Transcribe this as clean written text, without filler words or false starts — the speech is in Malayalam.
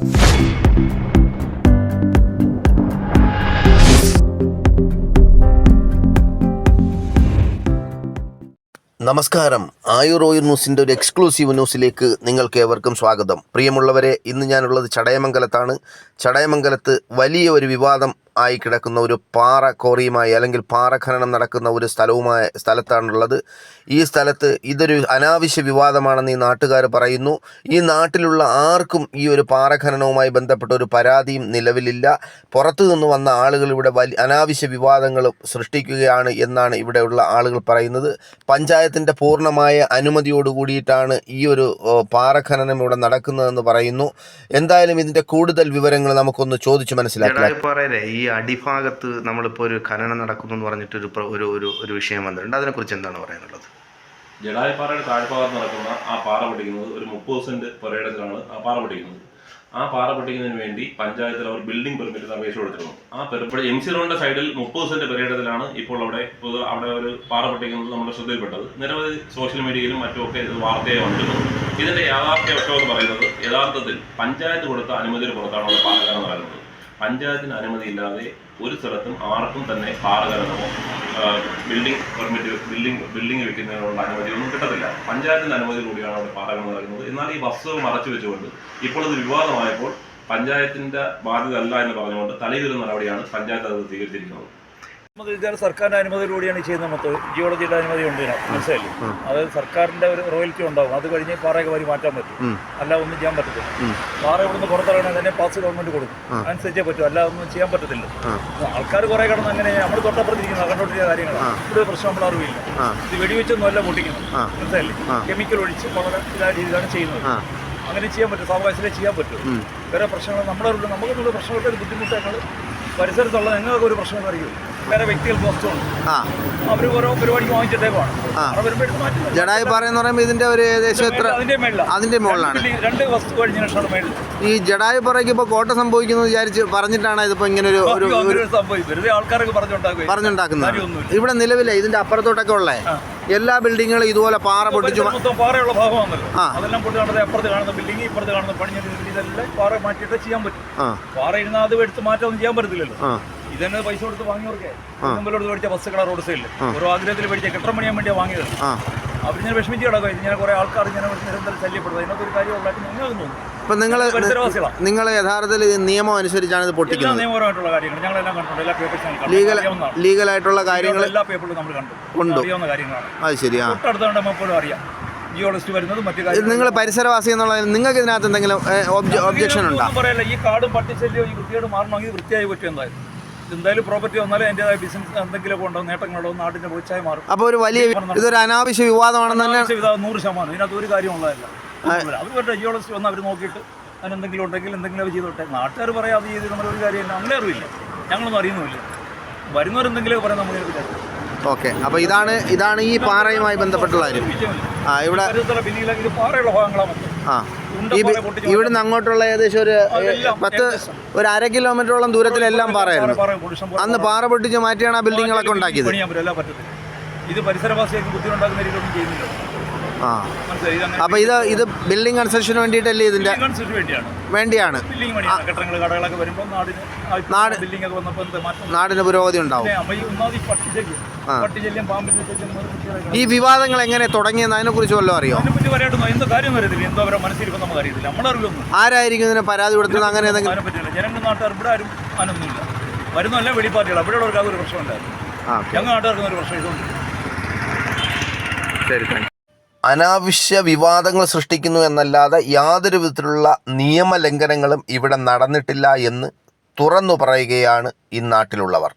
നമസ്കാരം. ആയുർ ഓയിൽ ന്യൂസിൻ്റെ ഒരു എക്സ്ക്ലൂസീവ് ന്യൂസിലേക്ക് നിങ്ങൾക്ക് ഏവർക്കും സ്വാഗതം. പ്രിയമുള്ളവരെ, ഇന്ന് ഞാനുള്ളത് ചടയമംഗലത്താണ്. ചടയമംഗലത്ത് വലിയ ഒരു വിവാദം ആയി കിടക്കുന്ന ഒരു പാറ കോറിയുമായി അല്ലെങ്കിൽ പാറ ഖനനം നടക്കുന്ന ഒരു സ്ഥലത്താണുള്ളത്. ഈ സ്ഥലത്ത് ഇതൊരു അനാവശ്യ വിവാദമാണെന്ന് ഈ നാട്ടുകാർ പറയുന്നു. ഈ നാട്ടിലുള്ള ആർക്കും ഈ ഒരു പാറ ഖനനവുമായി ബന്ധപ്പെട്ട ഒരു പരാതിയും നിലവിലില്ല. പുറത്തു നിന്ന് വന്ന ആളുകൾ ഇവിടെ അനാവശ്യ വിവാദങ്ങൾ സൃഷ്ടിക്കുകയാണ് എന്നാണ് ഇവിടെയുള്ള ആളുകൾ പറയുന്നത്. പഞ്ചായത്തിൻ്റെ പൂർണ്ണമായ അനുമതിയോടുകൂടിയിട്ടാണ് ഈ ഒരു പാറ ഖനനം ഇവിടെ നടക്കുന്നതെന്ന് പറയുന്നു. എന്തായാലും ഇതിൻ്റെ കൂടുതൽ വിവരങ്ങൾ നമുക്കൊന്ന് ചോദിച്ചു മനസ്സിലാക്കാം. ഈ അടിഭാഗത്ത് നമ്മളിപ്പോൾ ഒരു ഖനനം നടക്കുന്നു എന്ന് പറഞ്ഞിട്ട് ഒരു വിഷയം വന്നിട്ടുണ്ട്. അതിനെക്കുറിച്ച് എന്താണ് പറയാനുള്ളത്? ജഡായിപ്പാറയുടെ താഴ്ഭാഗത്ത് നടക്കുന്ന ആ പാറ പൊട്ടിക്കുന്നത് ഒരു 30 സെന്റ് പുരയിടത്തിലാണ് ആ പാറ പൊട്ടിക്കുന്നത്. ആ പാറ പൊട്ടിക്കുന്നതിന് വേണ്ടി പഞ്ചായത്തിൽ അവർ ബിൽഡിംഗ് പെർമിറ്റിന് അപേക്ഷ കൊടുത്തിരുന്നു. ആ MC റോഡിന്റെ സൈഡിൽ 30 സെന്റ് പുരയിടത്തിലാണ് ഇപ്പോൾ അവിടെ ഒരു പാറ പൊട്ടിക്കുന്നത് നമ്മുടെ ശ്രദ്ധയിൽപ്പെട്ടത്. നിരവധി സോഷ്യൽ മീഡിയയിലും മറ്റുമൊക്കെ ഇത് വാർത്തയായി വന്നിരുന്നു. ഇതിന്റെ യാഥാർത്ഥ്യം എന്ന് പറയുന്നത് യഥാർത്ഥത്തിൽ പഞ്ചായത്ത് കൊടുത്ത അനുമതിയുടെ പുറത്താണ് അവിടെ പാറ ഖനനം നടക്കുന്നത്. പഞ്ചായത്തിന് അനുമതിയില്ലാതെ ഒരു സ്ഥലത്തും ആർക്കും തന്നെ പാറ ഖനനമോ ബിൽഡിംഗ് പെർമിറ്റ് ബിൽഡിംഗ് വെക്കുന്നതിനുള്ള അനുമതിയൊന്നും കിട്ടത്തില്ല. പഞ്ചായത്തിൻ്റെ അനുമതിയിലൂടെയാണ് അവിടെ പാറ ഖനനം നടക്കുന്നത്. എന്നാൽ ഈ വസ്തുത മറച്ചു വെച്ചുകൊണ്ട് ഇപ്പോൾ ഇത് വിവാദമായപ്പോൾ പഞ്ചായത്തിൻ്റെ ബാധ്യത അല്ല എന്ന് പറഞ്ഞുകൊണ്ട് തലയിടുന്ന നടപടിയാണ് പഞ്ചായത്ത് അത് സ്വീകരിച്ചിരിക്കുന്നത്. സർക്കാരിന്റെ അനുമതിയിലൂടെയാണ് ചെയ്യുന്നത്. മൊത്തം ജിയോളജിയുടെ അനുമതി ഉണ്ട്, മനസ്സിലായില്ലേ? അതായത് സർക്കാരിന്റെ ഒരു റോയൽറ്റി ഉണ്ടാവും. അത് കഴിഞ്ഞ് പാറയൊക്കെ വരി മാറ്റാൻ പറ്റും, അല്ല ഒന്നും ചെയ്യാൻ പറ്റത്തില്ല. പാറ ഇവിടുന്ന് പുറത്തിറങ്ങണേ തന്നെ പാസ് ഗവൺമെന്റ് കൊടുക്കും, അനുസരിച്ചേ പറ്റും, അല്ല ഒന്നും ചെയ്യാൻ പറ്റത്തില്ല. ആൾക്കാർ കുറെ കിടന്ന് അങ്ങനെ നമ്മൾ തൊട്ടപ്പുറത്തിരിക്കുന്ന കണ്ടോണ്ടിരിക്കുന്ന കാര്യങ്ങളാണ്. ഇവിടെ പ്രശ്നം നമ്മൾ അറിവില്ല. ഇത് വെടിവെച്ചൊന്നും അല്ല പൊട്ടിക്കുന്നത്, മനസ്സിലായില്ലേ? കെമിക്കൽ ഒഴിച്ച് വളരെ ഇതായ രീതിയിലാണ് ചെയ്യുന്നത്. അങ്ങനെ ചെയ്യാൻ പറ്റും, സാവകാശത്തിലേ ചെയ്യാൻ പറ്റും. വേറെ പ്രശ്നങ്ങൾ നമുക്കുള്ള പ്രശ്നങ്ങൾക്ക് ബുദ്ധിമുട്ട് ഞങ്ങൾ പരിസരത്തുള്ള ഞങ്ങൾക്ക് ഒരു പ്രശ്നം അറിയും. വേറെ വ്യക്തികൾക്ക് വസ്തുണ്ട്, അവർ ഓരോ പരിപാടിക്ക് വാങ്ങിച്ചിട്ടേക്കാണ്. ജഡായിപ്പാറ എന്ന് പറയുമ്പോൾ ഇതിന്റെ ഒരു ഏകദേശം അതിന്റെ മുകളിലാണ് 2 വസ്തു കഴിഞ്ഞ ശേഷമാണ് മേളിൽ. ഈ ജഡായിപ്പാറയ്ക്ക് ഇപ്പോൾ കോട്ട സംഭവിക്കുന്നു വിചാരിച്ച് പറഞ്ഞിട്ടാണ് ഇതിപ്പോ ഇങ്ങനെ ഒരു സംഭവം വെറുതെ ആൾക്കാരൊക്കെ പറഞ്ഞുണ്ടാക്കുന്നത്. ഇവിടെ നിലവിലെ ഇതിന്റെ അപ്പുറത്തോട്ടൊക്കെ ഉള്ള എല്ലാ ബിൽഡിങ്ങുകളും ഇതുപോലെ പാറ പൊട്ടിച്ചു പാറയുള്ള ഭാഗമാണല്ലോ. അതെല്ലാം പൊട്ടി കാണുന്നത് അപ്പുറത്ത് കാണുന്ന ബിൽഡിംഗ്, ഇപ്പുറത്ത് കാണുന്ന പണിഞ്ഞ ഇതെല്ലാം പാറ മാറ്റിയിട്ട് ചെയ്യാൻ പറ്റും. പാറ ഇരുന്നാൽ അത് എടുത്ത് മാറ്റമൊന്നും ചെയ്യാൻ പറ്റത്തില്ലല്ലോ. ഇതന്നെ പൈസ കൊടുത്ത് വാങ്ങിയവർക്ക് മുമ്പിലോട്ട് മേടിച്ച ബസ്സുകളാണ് റോഡ് സൈഡിൽ ഓരോ ആഗ്രഹത്തിൽ മേടിച്ച കെട്ടിടം പണിയാൻ വേണ്ടിയാണ് വാങ്ങിയത്. അവർ ഞാൻ വിഷമിച്ച് കിടക്കുക. ഞാൻ കുറെ ആൾക്കാർ ഞാൻ നിരന്തരം ശല്യപ്പെടുന്നത്. അതിനകത്ത് ഒരു കാര്യം ഉള്ളതായിട്ട് ഞങ്ങൾക്ക് തോന്നുന്നു. നിങ്ങൾ യഥാർത്ഥത്തിൽ നിയമം അനുസരിച്ചാണ് ഇത് പൊട്ടിക്കുന്നത്? നിയമപരമായിട്ടുള്ള കാര്യങ്ങൾ ഞങ്ങളെല്ലാം കണ്ടിട്ടുണ്ട്. എല്ലാ പേപ്പേഴ്സും ലീഗലായിട്ടുള്ള കാര്യങ്ങൾ എല്ലാ പേപ്പറിലും നമ്മൾ കണ്ടു, അറിയാവുന്ന കാര്യങ്ങളാണ്. അത് ശരിയാ. തൊട്ടടുത്തോണ്ട് നമ്മൾപ്പോഴും അറിയാം ജിയോളജിസ്റ്റ് വരുന്നത്. മറ്റു കാര്യം നിങ്ങൾ പരിസരവാസി എന്നുള്ള നിങ്ങൾക്ക് ഇതിനകത്ത് എന്തെങ്കിലും ഒബ്ജക്ഷൻ ഉണ്ടോ? പറയല്ല. ഈ കാടും പട്ടിശല്യവും ഈ വൃത്തിയോട് മാറണമെങ്കിൽ വൃത്തിയായി പറ്റും. എന്തായാലും പ്രോപ്പർട്ടി വന്നാലും അതിൻ്റെതായ ബിസിനസ് എന്തെങ്കിലുമൊക്കെ ഉണ്ടോ, നേട്ടങ്ങളുണ്ടോ, നാടിന്റെ പോയിച്ചായി മാറും. അപ്പോൾ ഒരു വലിയ ഇതൊരു അനാവശ്യ വിവാദമാണെന്ന് തന്നെ 100%. ഇതിനകത്ത് ഒരു കാര്യം ഉള്ളതല്ല. അവർ ജിയോളജിസ്റ്റ് വന്ന് അവർ നോക്കിയിട്ട് അതിനെന്തെങ്കിലും ഉണ്ടെങ്കിൽ എന്തെങ്കിലും അവർ ചെയ്തോട്ടെ. നാട്ടുകാർ പറയാം അത് ചെയ്ത് നമ്മളൊരു കാര്യമില്ല, നമ്മളെ അറിവില്ല, ഞങ്ങളൊന്നും അറിയുന്നുമില്ല. വരുന്നവരെന്തെങ്കിലും പറയാൻ നമ്മൾ വിചാരിക്കും. ഓക്കെ, അപ്പോൾ ഇതാണ് ഈ പാറയുമായി ബന്ധപ്പെട്ടുള്ള കാര്യം. ഇവിടെ പാറയുള്ള ഭാഗങ്ങളാണ്. ഇവിടുന്ന് അങ്ങോട്ടുള്ള ഏകദേശം ഒരു 1/2 കിലോമീറ്ററോളം ദൂരത്തിലെല്ലാം പാറയായിരുന്നു. അന്ന് പാറ പൊട്ടിച്ച് മാറ്റിയാണ് ആ ബിൽഡിങ്ങുകളൊക്കെ ഉണ്ടാക്കിയത്. ഇത് പരിസരവാസികൾക്ക് ബുദ്ധിമുട്ടാക്കുന്ന രീതിയിലൊന്നും ചെയ്യുന്നില്ല. അപ്പൊ ഇത് ബിൽഡിംഗ് കൺസ്ട്രക്ഷന് വേണ്ടിയിട്ടല്ലേ? ഇതിന്റെ വേണ്ടിയാണ്. നാടിന് പുരോഗതി ഉണ്ടാവും. ഈ വിവാദങ്ങൾ എങ്ങനെ തുടങ്ങിയെന്ന് അതിനെ കുറിച്ച് വല്ലതും അറിയോ? ആരായിരിക്കും ഇതിനെ പരാതി കൊടുത്തത്? അങ്ങനെ ജനങ്ങൾ നാട്ടുകാർ ഇവിടെ ആരും അനൊന്നുമില്ല. വരുന്നല്ല വെളിപ്പാർട്ടികൾ. അവിടെയുള്ളവർക്ക് അതൊരു പ്രശ്നം ഉണ്ടായിരുന്നു. ഞങ്ങൾ നാട്ടുകാർക്ക് ഒരു പ്രശ്നം ഇതുണ്ട്. ശരി. അനാവശ്യ വിവാദങ്ങൾ സൃഷ്ടിക്കുന്നു എന്നല്ലാതെ യാതൊരു വിധത്തിലുള്ള നിയമലംഘനങ്ങളും ഇവിടെ നടന്നിട്ടില്ല എന്ന് തുറന്നു പറയുകയാണ് ഈ നാട്ടിലുള്ളവർ.